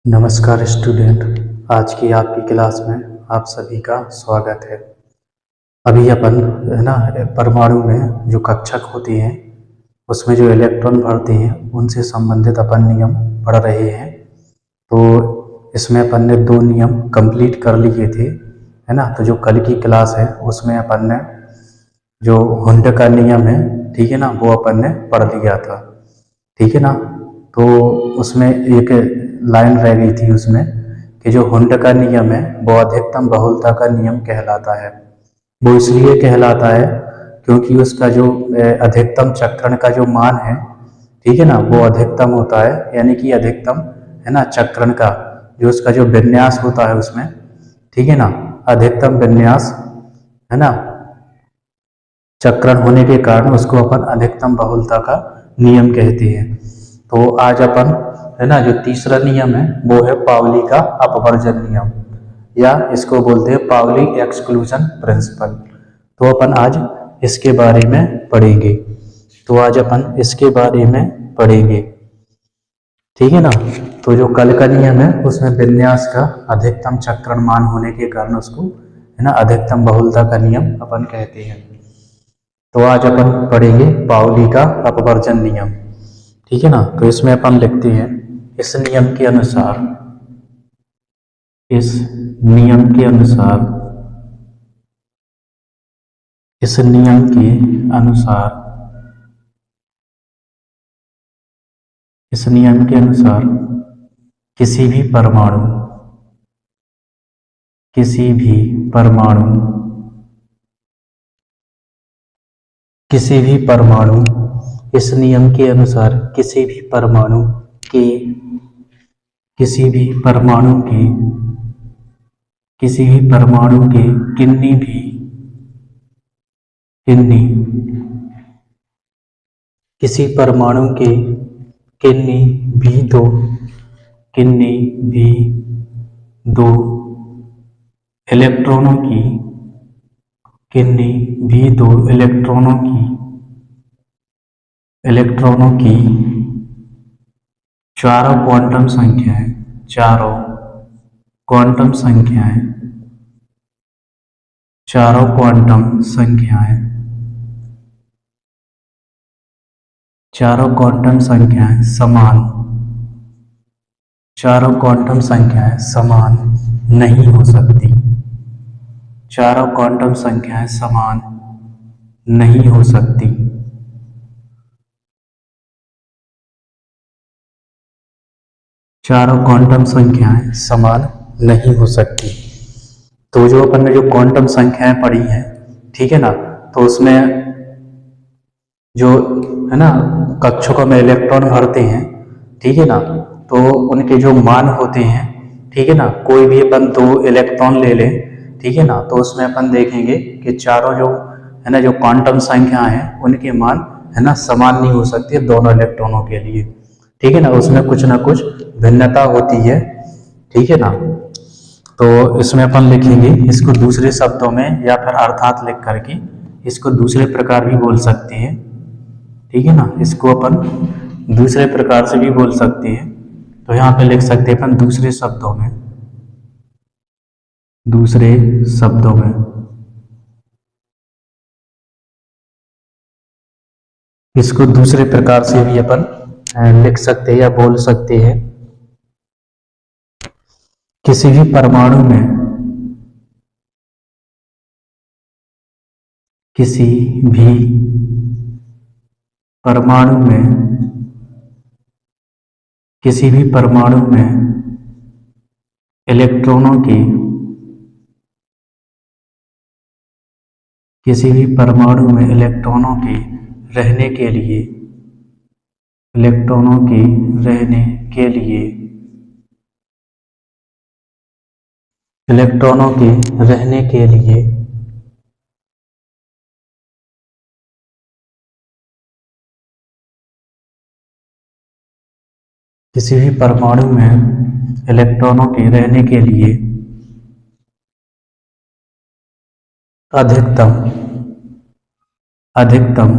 नमस्कार स्टूडेंट। आज की आपकी क्लास में आप सभी का स्वागत है। अभी अपन है ना परमाणु में जो कक्षक होते हैं उसमें जो इलेक्ट्रॉन भरते हैं उनसे संबंधित अपन नियम पढ़ रहे हैं। तो इसमें अपन ने 2 नियम कंप्लीट कर लिए थे, है ना। तो जो कल की क्लास है उसमें अपन ने जो हुंड का नियम है, ठीक है ना, वो अपन ने पढ़ लिया था, ठीक है ना। तो उसमें एक लाइन रह गई थी उसमें कि जो हुंड का नियम है वो अधिकतम बहुलता का नियम कहलाता है। वो इसलिए कहलाता है क्योंकि उसका जो अधिकतम चक्रण का जो मान है, ठीक है ना, वो अधिकतम होता है। यानी कि अधिकतम है ना चक्रण का जो उसका जो विन्यास होता है उसमें, ठीक है ना, अधिकतम विन्यास है ना चक्रण होने के कारण उसको अपन अधिकतम बहुलता का नियम कहते हैं। तो आज अपन है ना जो तीसरा नियम है वो है पाउली का अपवर्जन नियम, या इसको बोलते हैं पाउली एक्सक्लूजन प्रिंसिपल। तो अपन आज इसके बारे में पढ़ेंगे। तो आज अपन इसके बारे में पढ़ेंगे, ठीक है ना। तो जो कल का नियम है उसमें विन्यास का अधिकतम चक्रण मान होने के कारण उसको है ना अधिकतम बहुलता का नियम अपन कहते हैं। तो आज अपन पढ़ेंगे पाउली का अपवर्जन नियम, ठीक है ना। तो इसमें अपन लिखते हैं इस नियम के अनुसार, इस नियम के अनुसार, इस नियम के अनुसार, इस नियम के अनुसार किसी भी परमाणु, किसी भी परमाणु, किसी भी परमाणु, इस नियम के अनुसार किसी भी परमाणु के, किसी भी परमाणु के, किसी भी परमाणु के किन्नी भी, किन्नी, किसी परमाणु के किन्नी भी दो, किन्नी भी दो इलेक्ट्रॉनों की, किन्नी भी दो इलेक्ट्रॉनों की, इलेक्ट्रॉनों की चारों क्वांटम संख्याएं, चारों क्वांटम संख्याएं, चारों क्वांटम संख्याएं, चारों क्वांटम संख्याएं समान, चारों क्वांटम संख्याएं समान नहीं हो सकती, चारों क्वांटम संख्याएं समान नहीं हो सकती, चारों क्वांटम संख्याएं समान नहीं हो सकती। तो जो अपन ने जो क्वांटम संख्याएं पढ़ी हैं, ठीक है ना, तो उसमें जो है ना कक्षकों में इलेक्ट्रॉन भरते हैं, ठीक है ना, तो उनके जो मान होते हैं, ठीक है ना, कोई भी अपन 2 इलेक्ट्रॉन ले लें, ठीक है ना, तो उसमें अपन देखेंगे कि चारों जो है ना जो क्वांटम संख्या है उनके मान है ना समान नहीं हो सकती दोनों इलेक्ट्रॉनों के लिए, ठीक है ना, उसमें कुछ ना कुछ भिन्नता होती है, ठीक है ना। तो इसमें अपन लिखेंगे इसको दूसरे शब्दों में या फिर अर्थात लिख करके इसको दूसरे प्रकार भी बोल सकते हैं, ठीक है ना, इसको अपन दूसरे प्रकार से भी बोल सकते हैं। तो यहाँ पे लिख सकते हैं अपन दूसरे शब्दों में, दूसरे शब्दों में, इसको दूसरे प्रकार से भी अपन लिख सकते हैं या बोल सकते हैं। किसी भी परमाणु में, किसी भी परमाणु में, किसी भी परमाणु में इलेक्ट्रॉनों के, किसी भी परमाणु में इलेक्ट्रॉनों के रहने के लिए, इलेक्ट्रॉनों के रहने के लिए, इलेक्ट्रॉनों के रहने के लिए किसी भी परमाणु में इलेक्ट्रॉनों के रहने के लिए अधिकतम, अधिकतम,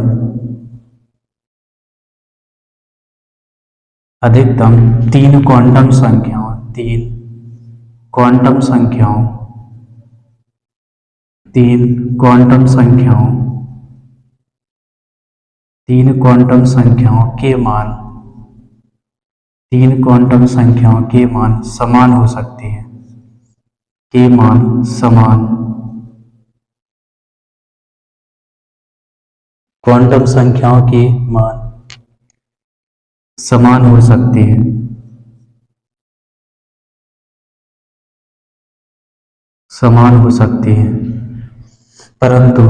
अधिकतम 3 क्वांटम संख्याओं, तीन क्वांटम संख्याओं तीन क्वांटम संख्याओं तीन क्वांटम संख्याओं के मान तीन क्वांटम संख्याओं के मान समान हो सकते हैं, के मान समान क्वांटम संख्याओं के मान समान हो सकते हैं, समान हो सकते हैं, परंतु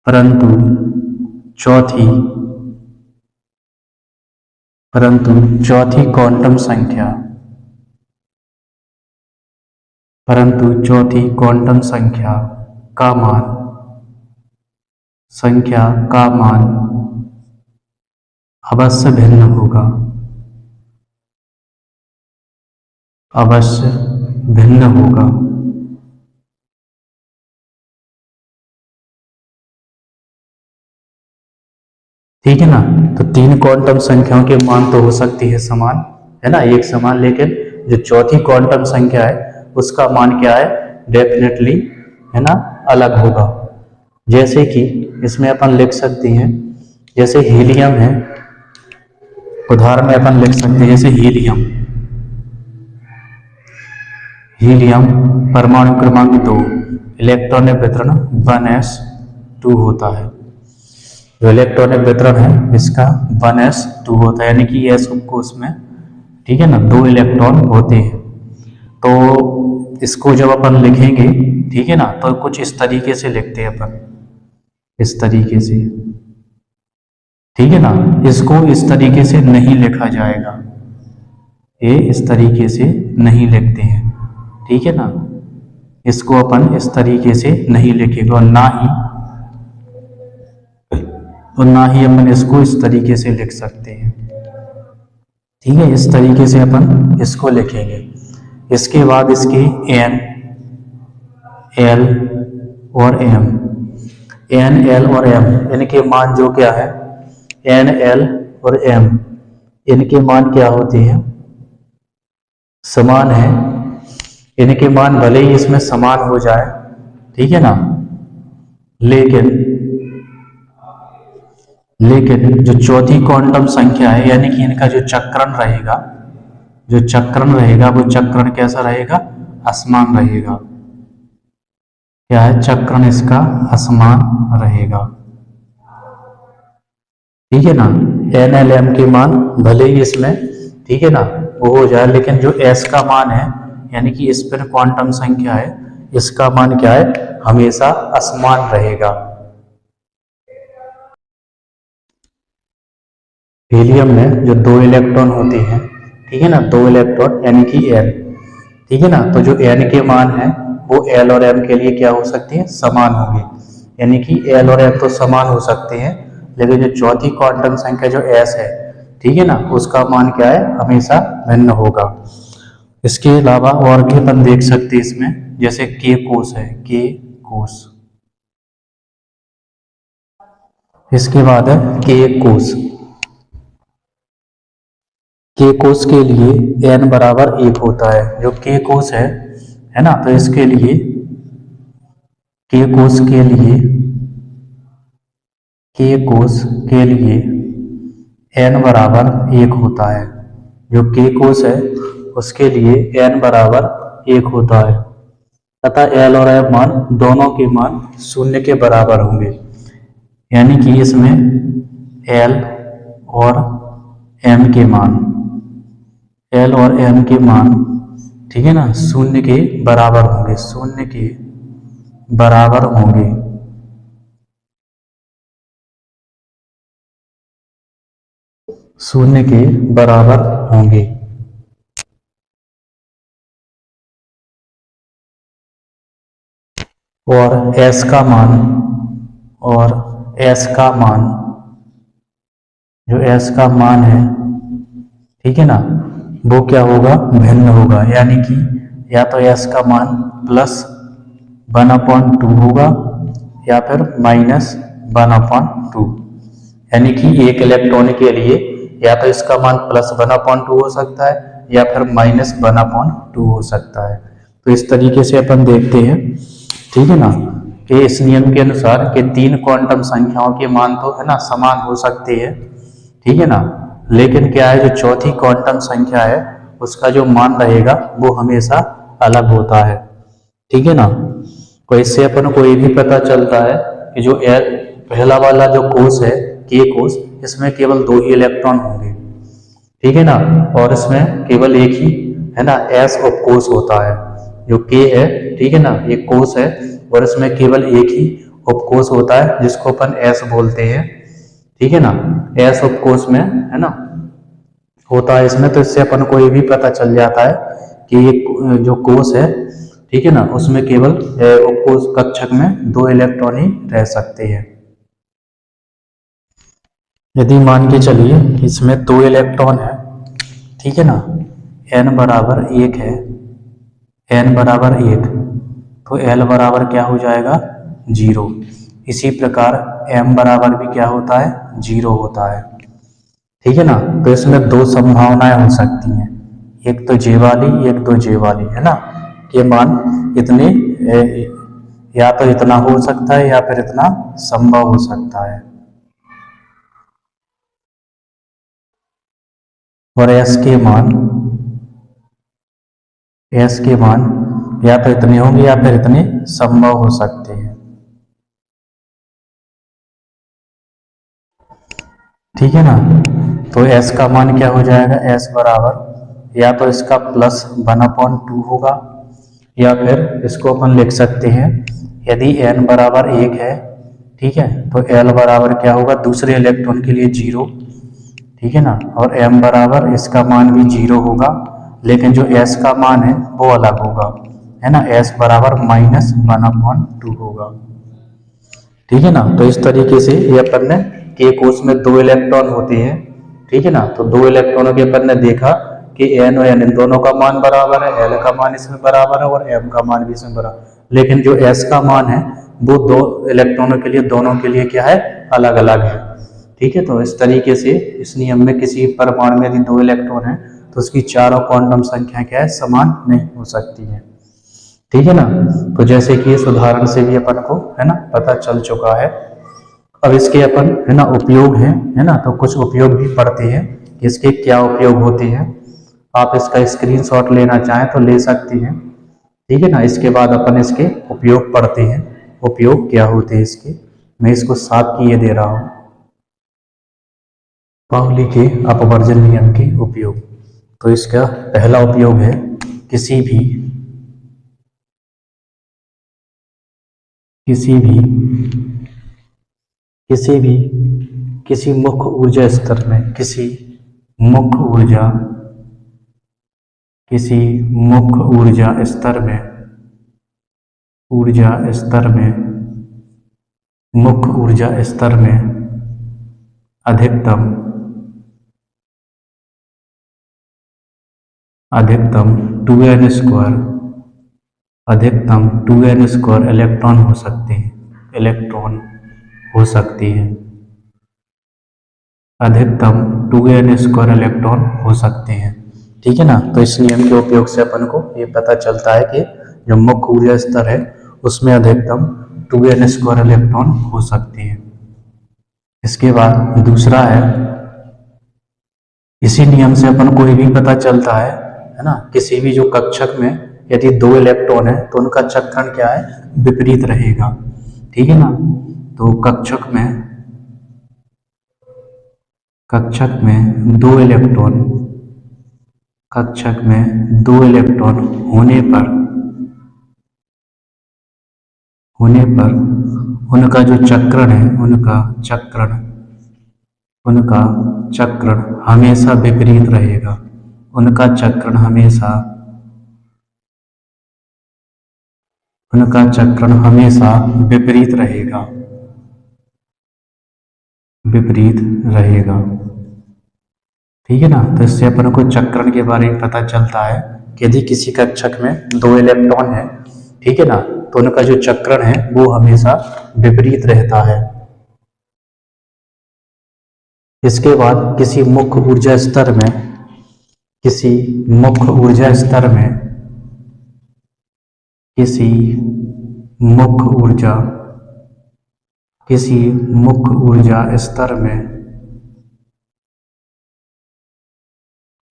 परंतु चौथी क्वांटम संख्या का मान अवश्य भिन्न होगा, अवश्य भिन्न होगा। ठीक है ना। तो तीन क्वांटम संख्याओं के मान तो हो सकती है समान, है ना, एक समान, लेकिन जो चौथी क्वांटम संख्या है उसका मान क्या है, डेफिनेटली, है ना, अलग होगा। जैसे कि इसमें अपन लिख सकते हैं, जैसे हीलियम है, उदाहरण में अपन लिख सकते हैं जैसे हीलियम परमाणु क्रमांक 2, इलेक्ट्रॉनिक वितरण 1s2 होता है। जो इलेक्ट्रॉनिक वितरण है इसका 1s2 होता है, यानी कि s को उसमें, ठीक है ना, 2 इलेक्ट्रॉन होते हैं। तो इसको जब अपन लिखेंगे, ठीक है ना, तो कुछ इस तरीके से लिखते हैं अपन, इस तरीके से, ठीक है ना। इसको इस तरीके से नहीं लिखा जाएगा, ये इस तरीके से नहीं लिखते हैं, ठीक है ना। इसको अपन इस तरीके से नहीं लिखेंगे, और ना ही अपन इसको इस तरीके से लिख सकते हैं, ठीक है। इस तरीके से अपन इसको लिखेंगे। इसके बाद इसके N, L और M, N, L और M, इनके मान जो क्या है, N, L और M, इनके मान क्या होते हैं, समान है। इनके मान भले ही इसमें समान हो जाए, ठीक है ना, लेकिन जो चौथी क्वांटम संख्या है, यानी कि इनका जो चक्रण रहेगा, वो चक्रण कैसा रहेगा, असमान रहेगा। क्या है, चक्रण इसका असमान रहेगा, ठीक है ना। NLM के मान भले ही इसमें, ठीक है ना, वो हो जाए, लेकिन जो S का मान है, यानी कि स्पिन क्वांटम संख्या है, इसका मान क्या है, हमेशा असमान रहेगा। हीलियम में जो 2 इलेक्ट्रॉन होते हैं, ठीक है ना, 2 इलेक्ट्रॉन यानी कि N, ठीक है ना, तो जो N के मान है वो L और M के लिए क्या हो सकते हैं, समान होंगे, यानी कि L और M तो समान हो सकते हैं, लेकिन जो चौथी क्वांटम संख्या जो S है, ठीक है ना, उसका मान क्या है, हमेशा भिन्न होगा। इसके अलावा और भी अपन देख सकते हैं इसमें, जैसे K कोष है, K कोष। इसके बाद है K कोष। K कोष के लिए n बराबर 1 होता है। जो K कोष है ना, तो इसके लिए K कोष के लिए n बराबर 1 होता है। जो K कोष है उसके लिए n बराबर 1 होता है, तथा L और M मान दोनों के मान 0 के बराबर होंगे, यानी कि इसमें L और M के मान, ठीक है ना, 0 के बराबर होंगे, 0 के बराबर होंगे। और S का मान, जो S का मान है, ठीक है ना, वो क्या होगा, भिन्न होगा, यानी कि या तो S का मान +1/2 होगा या फिर -1/2, यानी कि एक इलेक्ट्रॉन के लिए या तो इसका मान +1/2 हो सकता है या फिर -1/2 हो सकता है। तो इस तरीके से अपन देखते हैं, ठीक है ना, कि इस नियम के अनुसार कि 3 क्वांटम संख्याओं के मान तो है ना समान हो सकते हैं, ठीक है ना, लेकिन क्या है, जो चौथी क्वांटम संख्या है उसका जो मान रहेगा वो हमेशा अलग होता है, ठीक है ना। तो इससे अपन को ये भी पता चलता है कि जो पहला वाला जो कोष है के कोष, इसमें केवल 2 ही इलेक्ट्रॉन होंगे, ठीक है ना, और इसमें केवल एक ही है ना एस ऑफ कोष होता है। जो के है, ठीक है ना, ये कोष है और इसमें केवल एक ही उपकोष होता है जिसको अपन एस बोलते हैं, ठीक है ना। एस उपकोष में है ना होता है इसमें, तो इससे अपन को ये भी पता चल जाता है कि ये जो कोष है, ठीक है ना, उसमें केवल उपकोष कक्षक में 2 इलेक्ट्रॉन ही रह सकते हैं। यदि मान के चलिए इसमें 2 इलेक्ट्रॉन है, ठीक है ना, n बराबर 1 है, n बराबर 1, तो l बराबर क्या हो जाएगा 0। इसी प्रकार m बराबर भी क्या होता है 0 होता है, ठीक है ना। तो इसमें 2 संभावनाएं हो सकती हैं, एक तो जे वाली, एक तो जे वाली, है ना, के मान इतने या तो इतना हो सकता है या फिर इतना संभव हो सकता है। और एस के मान या तो इतने होंगे या फिर इतने संभव हो सकते हैं, ठीक है ना। तो एस का मान क्या हो जाएगा, एस बराबर या तो इसका +1/2 होगा या फिर इसको अपन लिख सकते हैं, यदि n बराबर 1 है, ठीक है, तो l बराबर क्या होगा दूसरे इलेक्ट्रॉन के लिए 0, ठीक है ना, और m बराबर इसका मान भी 0 होगा, लेकिन जो s का मान है वो अलग होगा, है ना, s बराबर -1/2 होगा, ठीक है ना। तो इस तरीके से ये अपन ने के कोष में 2 इलेक्ट्रॉन होते हैं, ठीक है ना, तो 2 इलेक्ट्रॉनों के अपन ने देखा कि n और n इन दोनों का मान बराबर है, l का मान इसमें बराबर है और m का मान भी इसमें बराबर, लेकिन जो s का मान है वो 2 इलेक्ट्रॉनों के लिए, दोनों के लिए क्या है अलग अलग है, ठीक है। तो इस तरीके से इस नियम में किसी परमाणु में यदि 2 इलेक्ट्रॉन है तो उसकी चारों क्वांटम संख्या क्या है समान नहीं हो सकती है, ठीक है ना। तो जैसे कि इस उदाहरण से भी अपन को है ना पता चल चुका है। अब इसके अपन है ना उपयोग है ना, तो कुछ उपयोग भी पढ़ते हैं कि इसके क्या उपयोग होते हैं। आप इसका स्क्रीनशॉट लेना चाहें तो ले सकते हैं, ठीक है ना। इसके बाद अपन इसके उपयोग पढ़ते हैं, उपयोग क्या होते हैं इसके। मैं इसको साफ किए दे रहा हूं। पाउली के अपवर्जन नियम के उपयोग। तो इसका पहला उपयोग है किसी भी किसी मुख्य ऊर्जा स्तर में, किसी मुख्य ऊर्जा स्तर में, मुख्य ऊर्जा स्तर में अधिकतम 2n² इलेक्ट्रॉन हो सकते हैं, अधिकतम 2n² इलेक्ट्रॉन हो सकते हैं, ठीक है ना। तो इस नियम के उपयोग से अपन को ये पता चलता है कि जो मुख्य ऊर्जा स्तर है उसमें अधिकतम 2n² इलेक्ट्रॉन हो सकते हैं। इसके बाद दूसरा है, इसी नियम से अपन को ये भी पता चलता है ना, किसी भी जो कक्षक में यदि 2 इलेक्ट्रॉन है तो उनका चक्रण क्या है विपरीत रहेगा, ठीक है ना। तो कक्षक में 2 इलेक्ट्रॉन होने पर उनका जो चक्रण है, उनका चक्रण हमेशा विपरीत रहेगा, उनका चक्रण हमेशा विपरीत रहेगा, ठीक है ना। तो इससे अपन को चक्रण के बारे में पता चलता है कि यदि किसी कक्षक में 2 इलेक्ट्रॉन है, ठीक है ना, तो उनका जो चक्रण है वो हमेशा विपरीत रहता है, इसके बाद किसी मुख्य ऊर्जा स्तर में, किसी मुख्य ऊर्जा स्तर में, किसी मुख्य ऊर्जा स्तर में,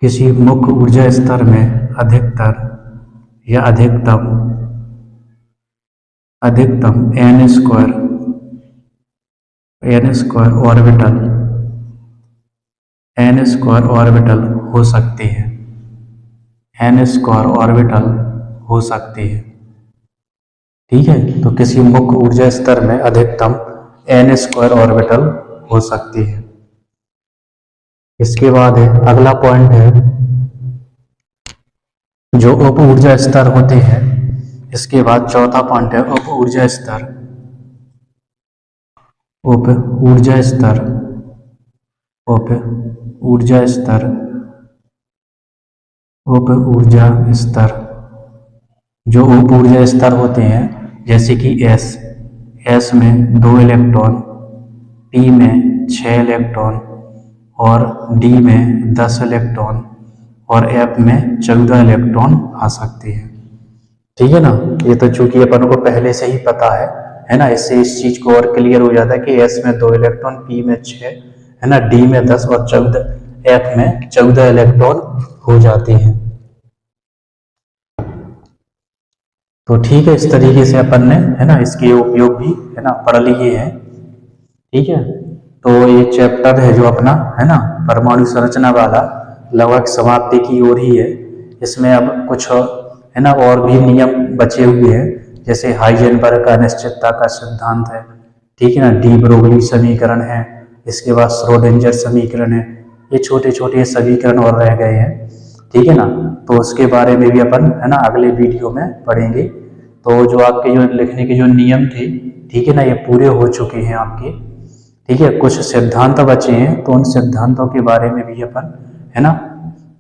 किसी मुख्य ऊर्जा स्तर में अधिकतर या अधिकतम n स्क्वायर ऑर्बिटल हो सकती है, n स्क्वायर ऑर्बिटल हो सकती है। ठीक है, तो किसी मुख्य ऊर्जा स्तर में अधिकतम n स्क्वायर ऑर्बिटल हो सकती है। इसके बाद है अगला पॉइंट है जो उप ऊर्जा स्तर होते हैं। इसके बाद चौथा पॉइंट है उप ऊर्जा स्तर, उप ऊर्जा स्तर, उप ऊर्जा स्तर, उप ऊर्जा स्तर। जो उप ऊर्जा स्तर होते हैं जैसे कि S में 2 इलेक्ट्रॉन, P में 6 इलेक्ट्रॉन और D में 10 इलेक्ट्रॉन और F में 14 इलेक्ट्रॉन आ सकते हैं। ठीक है ना, ये तो चूंकि अपन को पहले से ही पता है ना, इससे इस चीज को और क्लियर हो जाता है कि S में 2 इलेक्ट्रॉन, P में 6 है ना, D में 10 और 14, F में 14 इलेक्ट्रॉन हो जाते हैं। तो ठीक है, इस तरीके से अपन ने है ना इसके उपयोग भी है ना पढ़ लिए हैं। ठीक है, तो ये चैप्टर है जो अपना है ना परमाणु संरचना वाला लगभग समाप्ति की ओर ही है। इसमें अब कुछ है ना और भी नियम बचे हुए हैं, जैसे हाइजेनबर्ग का अनिश्चितता का सिद्धांत है, ठीक है ना, डी ब्रोगली समीकरण है, इसके बाद श्रोडिंगर समीकरण है। ये छोटे छोटे समीकरण और रह गए हैं। ठीक है ना, तो उसके बारे में भी अपन है ना अगले वीडियो में पढ़ेंगे। तो जो आपके जो लिखने के जो नियम थे, ठीक है ना, ये पूरे हो चुके हैं आपके। ठीक है, कुछ सिद्धांत बचे हैं, तो उन सिद्धांतों के बारे में भी अपन है ना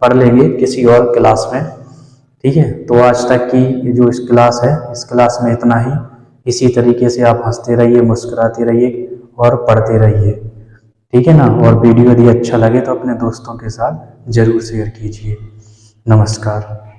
पढ़ लेंगे किसी और क्लास में। ठीक है, तो आज तक की जो इस क्लास है, इस क्लास में इतना ही। इसी तरीके से आप हंसते रहिए, मुस्कुराते रहिए और पढ़ते रहिए। ठीक है ना, और वीडियो यदि अच्छा लगे तो अपने दोस्तों के साथ जरूर शेयर कीजिए। नमस्कार।